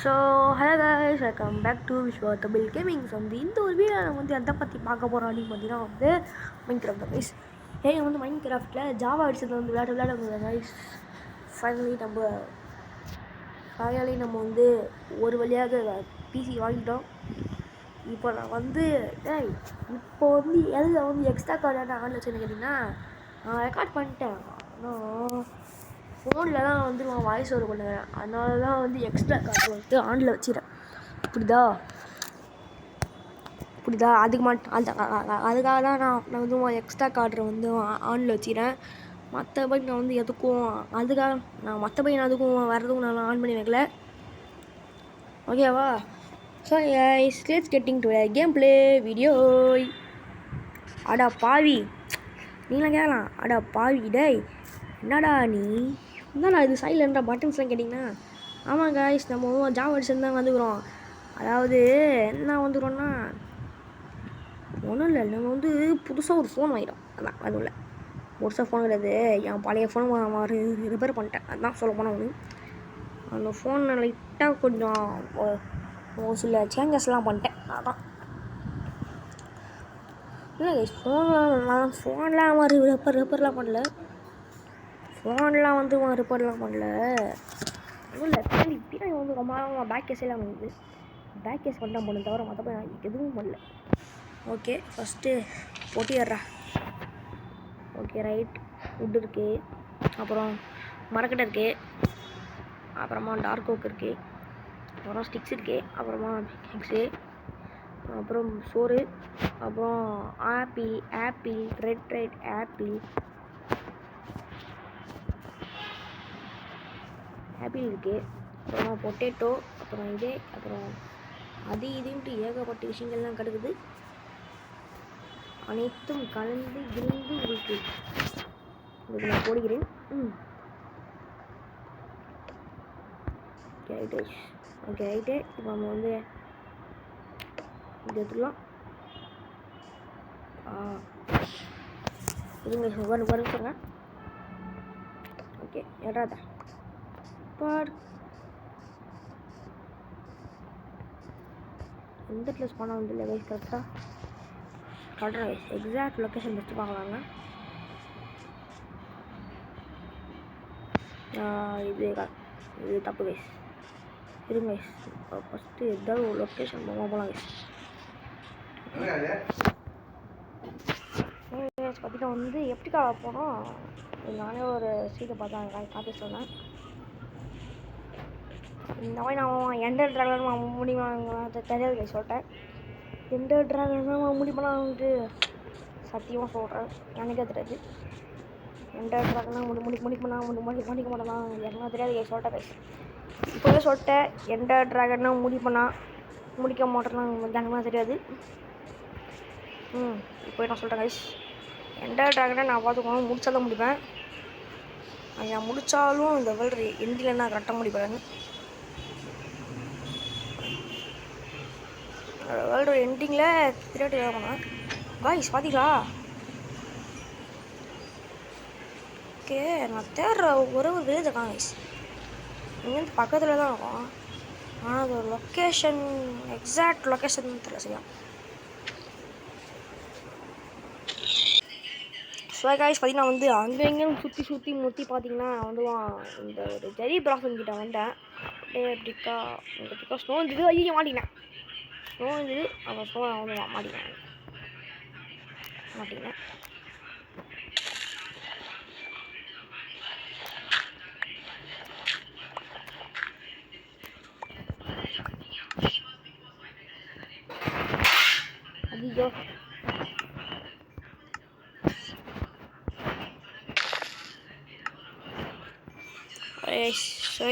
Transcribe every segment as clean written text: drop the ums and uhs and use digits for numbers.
So hello guys, welcome back to Vishwa Tamil gaming. So இந்த ஒரு video நம்ம எதை பற்றி பார்க்க போகிறோம் அப்படின்னு பார்த்தீங்கன்னா மைண்ட் கிராஃப்ட் கைஸ். மைண்ட் கிராஃப்டில் ஜாவா அடிச்சது விளையாட கைஸ். ஃபைனலி நம்ம ஒரு வழியாக பிசி வாங்கிட்டோம். இப்போ நான் இப்போ எதில் எக்ஸ்ட்ரா கார்டு ஆன்ல வச்சுன்னு கேட்டிங்கன்னா நான் ரெக்கார்ட் பண்ணிட்டேன். ஆனால் ஃபோனில் தான் நான் வாய்ஸ் ஓவர் பண்ணுவேன். அதனால தான் எக்ஸ்ட்ரா கார்டு ஆனில் வச்சுக்கிறேன். புரியுதா அதுக்காக தான் நான் எக்ஸ்ட்ரா கார்டரை ஆனில் வச்சுக்கிறேன். மற்றபடி நான் எதுக்கும் அதுக்கும் வரதுக்கும் நான் ஆன் பண்ணி வைக்கல. ஓகேவா? So let's getting to a game play video. அடா பாவி, நீங்களாம் கேட்கலாம், அடா பாவி டேய் என்னடா நீ என்னடா இது சைலண்டாக பட்டன்ஸ்லாம் கேட்டிங்கன்னா, ஆமாம் காய்ஸ், நம்ம ஜாவா அடிச்சுன்னு தான் வந்துக்கிறோம். அதாவது என்ன வந்துக்கிறோன்னா, ஒன்றும் இல்லை, நம்ம புதுசாக ஒரு ஃபோன் வாங்கிடும். அதான் அதுவும் இல்லை, புதுசாக ஃபோன் கிடையாது, என் பழைய ஃபோன் ரிப்பேர் பண்ணிட்டேன். அதுதான் சொல்ல போனால் அந்த ஃபோன் லைட்டாக கொஞ்சம் ஒரு சில சேஞ்சஸ்லாம் பண்ணிட்டேன். அதான் இல்லை கைஸ், ஃபோன்லாம் ரிப்பேர்லாம் பண்ணல. ஃபோன்லாம் ரிப்பேர்லாம் பண்ணல. அதுவும் இல்லை, பின்னாடி ரொம்ப பேக் கேஸெல்லாம் வந்துது. பேக் கேஸ் பண்ணால் பண்ண தவிர மற்றபடி நான் எதுவும் பண்ணல. ஓகே, ஃபஸ்ட்டு பொட்டிடுறா. ஓகே ரைட், வுட் இருக்குது, அப்புறம் மரக்கட்டை இருக்குது, அப்புறமா டார்க் ஓக் இருக்குது, அப்புறம் ஸ்டிக்ஸ் இருக்குது, அப்புறமா எக்ஸு, அப்புறம் சோறு, அப்புறம் ஆப்பிள் ரெட் ஆப்பிள் இருக்குது, அப்புறமா பொட்டேட்டோ, அப்புறம் அப்புறம் இதுன்ட்டு ஏகப்பட்ட விஷயங்கள்லாம் கிடக்குது. அனைத்தும் கலந்து விழுந்து உங்களுக்கு நான் போடுகிறேன். Okay right. இப்போ நம்ம இது எடுத்துக்கலாம். இதுங்க வருங்க. ஓகே எடாதா பார், எந்த பிளேஸ் போனால் இல்லை கைஸ், கரெக்டாக சொல்கிறேன் கைஸ். எக்ஸாக்ட் லொக்கேஷன் ஃபஸ்ட்டு பார்க்கலாங்க. இது தப்பு கைஸ். இருங்க கைஸ், ஃபஸ்ட்டு ஏதாவது ஒரு லொக்கேஷன் போகலாம் கைஸ். பார்த்தீங்கன்னா எப்படிக்கா போனோம், நானே ஒரு சீட்டை பார்த்தேன் காப்பி சொன்னேன். இந்த மாதிரி நான் எண்டர் ட்ராகன் முடியுமா தெரியாது கைஸ், சொல்லிட்டேன். எண்டர் ட்ராகன் முடிப்பேனான்ட்டு சத்தியமாக சொல்கிறேன், எனக்கே தெரியாது. எண்டர் ட்ராகன் முடிக்க மாட்டேலாம் எனக்கு தெரியாது கைஸ், சொல்லிட்டேன் கைஸ். இப்போவே சொல்லிட்டேன், எண்டர் ட்ராகன்னா முடிக்க மாட்டேலாம் எனக்கு தெரியாது. இப்போ நான் சொல்லிட்டேன் கைஸ், எண்டர் ட்ராகனை நான் பார்த்துக்கணும், முடிச்சாதான் முடிப்பேன். நான் முடித்தாலும் இந்த வேர்ல்டு எண்டில் நான் கரெக்டாக முடிப்பேன். வேர்ல்டு எண்டிங்கில் திருட்டு போனேன் காய்ஸ், பார்த்தீங்களா? ஓகே, நான் தேடுற ஒரு விழுது காய்ஸ், இங்கேருந்து பக்கத்தில் தான் இருக்கும். ஆனால் அது ஒரு லொக்கேஷன், எக்ஸாக்ட் லொக்கேஷன் தெரியல சரியா. ஸோ காய்ஸ், பார்த்தீங்கன்னா அங்கே எங்கேயும் சுற்றி பார்த்தீங்கன்னா இந்த ஒரு ஜெரி பிராசன் கிட்ட வந்தேன். அப்படியே எப்படிக்கா ஸ்னோ இருந்தது, ஐயோ மாட்டினேன். ஸ்னோ இருந்தது, அந்த ஸ்னோ மாட்டினேன். ஐயோ ஸோ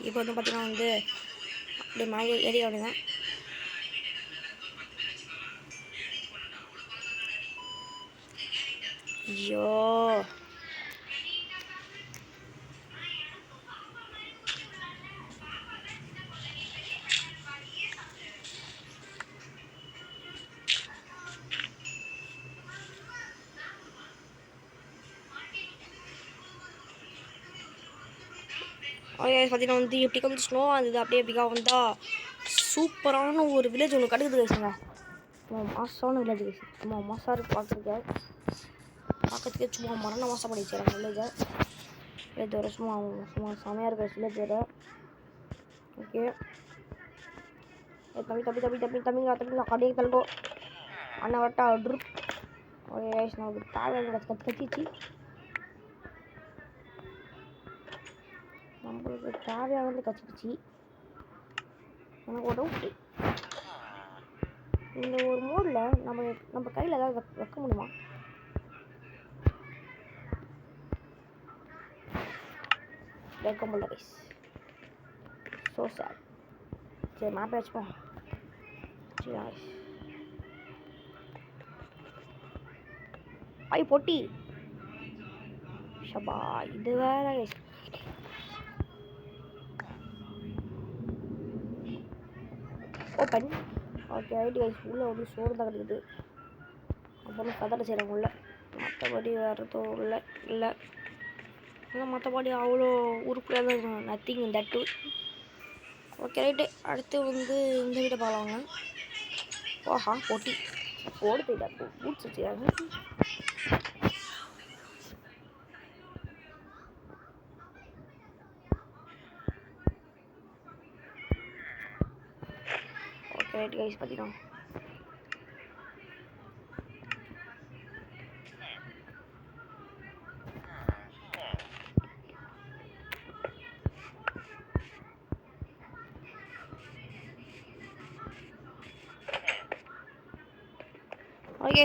இப்போ பார்த்தீங்கன்னா அப்படியே மேலே ஏறி விடுங்க. ஐயோ பார்த்தீங்கன்னா வந்து எப்படி கொஞ்சம் ஸ்னோவாக இருந்தது. அப்படியே எப்படிக்கா வந்தால் சூப்பரான ஒரு வில்லேஜ் ஒன்று கிடைக்குது கைஸுங்க. மாசான வில்லேஜ் கைஸ். மாசாக இருக்குது பார்க்கறதுக்கே சும்மா மரண மாசம் பண்ணி வச்சுக்கிறாங்க வில்லேஜை. வில்லேஜ் வர சும்மா செமையாக இருக்குது வில்லேஜ் வர. ஓகே தமிழ் அப்படியே தள்ளுக்கோ அண்ணன் வரட்டா ட்ரிப். ஓகே கைஸ் நமக்கு தேவையான கத்திச்சு. நம்மளுக்கு தேவையானது கச்சிச்சு. எனக்கு ஒரு டவுட்டு, இந்த ஒரு மோடில் நம்ம கையில் ஏதாவது வைக்க முடியுமா? வைக்க முடியல கைஸ். So sad. சரி மேப்பை வச்சுப்போம். சரி கைஸ் ஐ பொட்டி ஷபா இது வேற guys. Open. Okay right guys. உள்ளே வந்து சோறு தான் கிடைக்குது. அப்புறம் கதரை செய்கிறவங்க உள்ள. மற்றபடி வேறு எதுவும் இல்லை. ஆனால் மற்றபடி அவ்வளோ உருப்படியாக தான் நத்திங் இந்த டூ. Okay right. அடுத்து வந்து இந்த வீட்டை பார்க்கலாங்க. ஓஹா பொட்டி ஓடு போயிட்டா பூட்ஸ் வச்சுக்கிறாங்க. ஓகே ரைட் கைஸ் பார்த்தீங்கன்னா ஓகே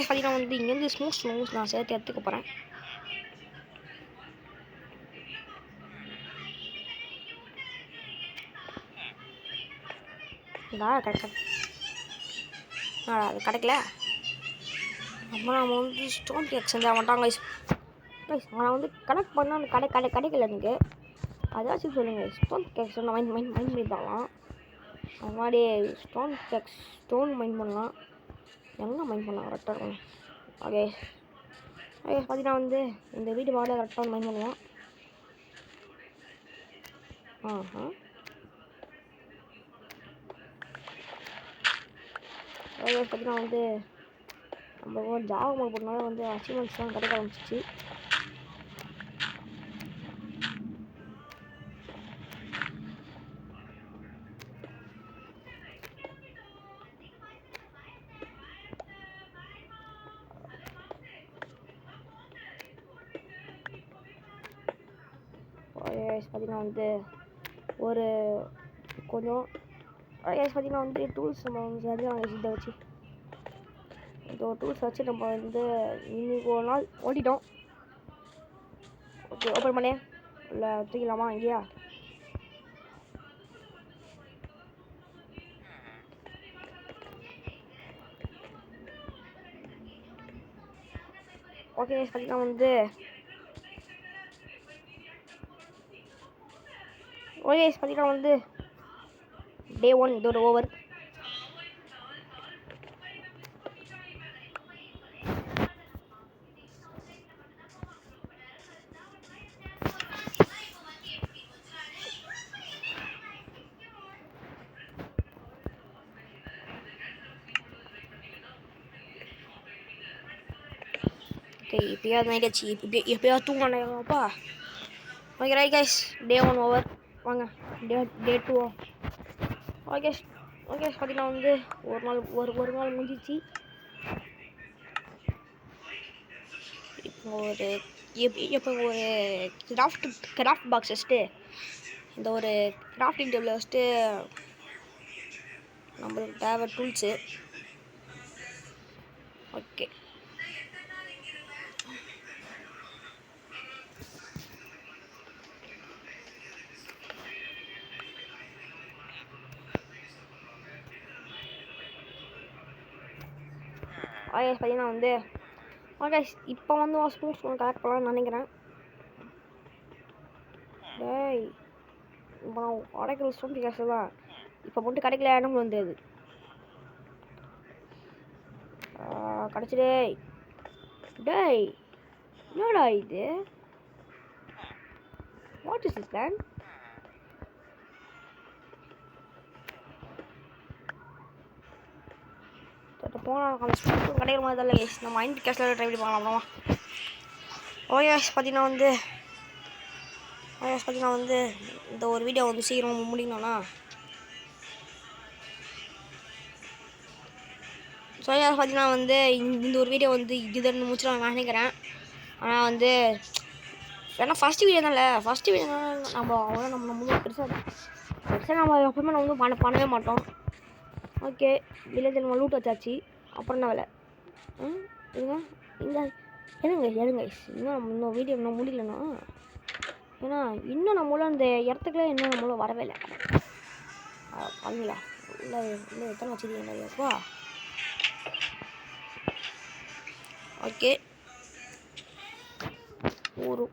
பார்த்தீங்கன்னா வந்து இங்கேருந்து ஸ்மூத் நான் சேர்த்து எடுத்துக்க போகிறேன். அது கிடைக்கல. அப்புறம் நம்ம வந்து ஸ்டோன் கேக்ஸ் வந்து வந்துட்டாங்க கைஸ். நான் வந்து கனெக்ட் பண்ணால் கிடைக்கல எனக்கு. அதாச்சும் சொல்லுங்கள். ஸ்டோன் கேக்ஸ் நான் மைண்ட் பண்ணி பார்க்கலாம். அது மாதிரி ஸ்டோன் மைண்ட் பண்ணலாம். எங்கே மைண்ட் பண்ணலாம் கரெக்டாக இருக்கும். ஓகே பார்த்தீங்கன்னா வந்து இந்த வீட்டு வாடகை கரெக்டாக மைண்ட் பண்ணுவோம். பார்த்தீங்கன்னா வந்து நம்ம ஜாப் மோட் பண்ணாலும் வந்து அச்சீவ்மெண்ட்ஸ் தான் கிடைக்க ஆரம்பிச்சிச்சு. பார்த்தீங்கன்னா வந்து ஒரு கொஞ்சம் பார்த்தீங்கன்னா வந்து டூல்ஸ் நம்ம வந்து இதை வச்சு இந்த ஒரு டூல்ஸ் வச்சு நம்ம வந்து இன்னைக்கு ஒரு நாள் ஓட்டிட்டோம். ஓகே ஓப்பன் பண்ணே இல்லை தூக்கலாமா இங்கேயா? ஓகே பார்த்தீங்கன்னா வந்து பார்த்தீங்கன்னா வந்து டே 1 இதோட ஓவர். ஓகே இப்போயாவது நைட் ஆச்சு. எப்போயாவது தூங்கினாப்பா. ஓகே ரைட் கைஸ் டே 1 ஓவர். வாங்க டே 2. ஓகே பார்த்தீங்கன்னா வந்து ஒரு நாள் முடிஞ்சிச்சு. இப்போ ஒரு கிராஃப்ட் பாக்ஸ் வச்சுட்டு இந்த ஒரு கிராஃப்டிங் டேபிள் வச்சுட்டு நம்மளுக்கு தேவை டூல்ஸு. ஓகே பார்த்தீங்கன்னா வந்து ஓகே இப்போ வந்து ஸ்மூத் கலெக்ட் பண்ணலாம்னு நினைக்கிறேன். டேய் இப்போ நான் கிடைக்கல ஸ்டோன் கேஸ் தான். இப்போ மட்டும் கிடைக்கல எனக்கு வந்தது கிடச்சிடே. டேய் என்னடா இது? What is this man? போனால் அந்த ஸ்கூல் கிடைக்கிற மாதிரி தான் கைஸ். நம்ம மைண்ட் கேஷில் ட்ரை பண்ணி பார்க்கலாம் அப்புறமா. ஓகே பார்த்தீங்கன்னா வந்து இந்த ஒரு வீடியோ வந்து சீக்கிரம் முடிக்கணும்னா ஸோ பார்த்தீங்கன்னா வந்து இந்த ஒரு வீடியோ வந்து இதுதான் முடிச்சுலாம் நான் நினைக்கிறேன். ஆனால் வந்து ஏன்னா ஃபஸ்ட்டு வீடியோ தான்ல, ஃபஸ்ட்டு வீடியோ நம்ம அவ்வளோ நம்ம வந்து பெருசாக நம்ம எப்பவுமே நம்ம வந்து பண்ணவே மாட்டோம். ஓகே வில்லேஜில் நம்ம லூட் வச்சாச்சு. அப்புறம் என்ன வேலை இதுங்க எடுங்க இன்னும் நம்ம இன்னும் வீடியோ இன்னும் முடியலண்ணா. ஏன்னா இன்னும் நம்மளும் அந்த இடத்துக்குலாம் இன்னும் நம்மளும் வரவே இல்லை. பண்ணல இல்லை இல்லை எத்தனை வச்சுருக்கீங்கப்பா. ஓகே ஒரு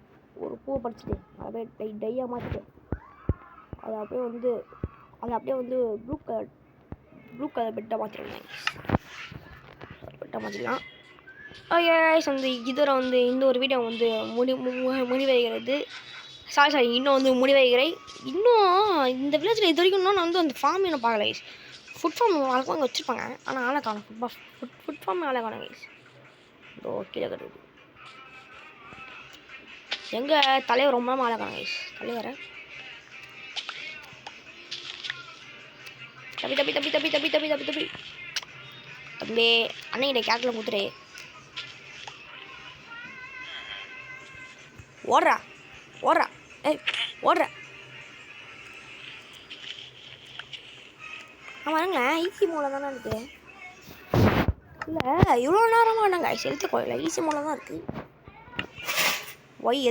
ஒரு பூவை படிச்சுட்டு அப்படியே டையாக மாற்றிட்டு அதை அப்படியே வந்து ப்ளூ கலர் பெட்டாக மாற்றிடுவேன். பெட்டாக மாற்றிடலாம். ஓகே வந்து இதோட வந்து இந்த ஒரு வீடியோ வந்து முடிவடைகிறது. சாரி இன்னும் வந்து முடிவடைகிறேன். இன்னும் இந்த வில்லேஜில் இது வரைக்கும் நான் வந்து அந்த ஃபார்ம் என்ன பார்க்கல கைஸ். ஃபுட் ஃபார்ம் வழக்கம் அங்கே வச்சுருப்பாங்க. ஆனால் ஆளை காணும். ஃபுட் ஃபார்ம் ஆளை காணும் கைஸ். இதோ கீழே கட்டுது எங்கள் தலைவர் ரொம்ப நாள் ஆளை காணும் கைஸ். தலைவரை தப்பி தம்பி அன்னைக்கிட்ட கேட்டில் கொடுத்துரு. ஓடுறா ஓடுற வரங்களேன். ஈஸி மோல தானே இருக்குது. இல்லை இவ்வளோ நேரமாக என்னங்க ஹெல்த்து குறையில ஈஸி மோல தான் இருக்குது. ஒய்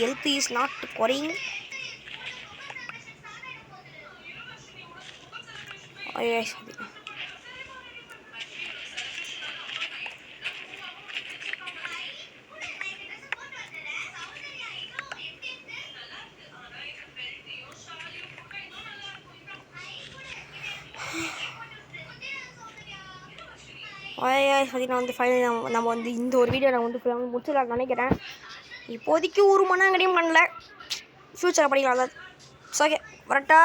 ஹெல்த் இஸ் நாட் குறையிங். பார்த்தீங்கன்னா வந்து ஃபைனலி நம்ம வந்து இந்த ஒரு வீடியோ நான் வந்து முடிச்சிடலாம்னு நினைக்கிறேன். இப்போதைக்கு ஒரு மணி நேரம் கிடையும் பண்ணல. ஃப்யூச்சரில் படிக்கலாம். அதான் ஓகே வரட்டா.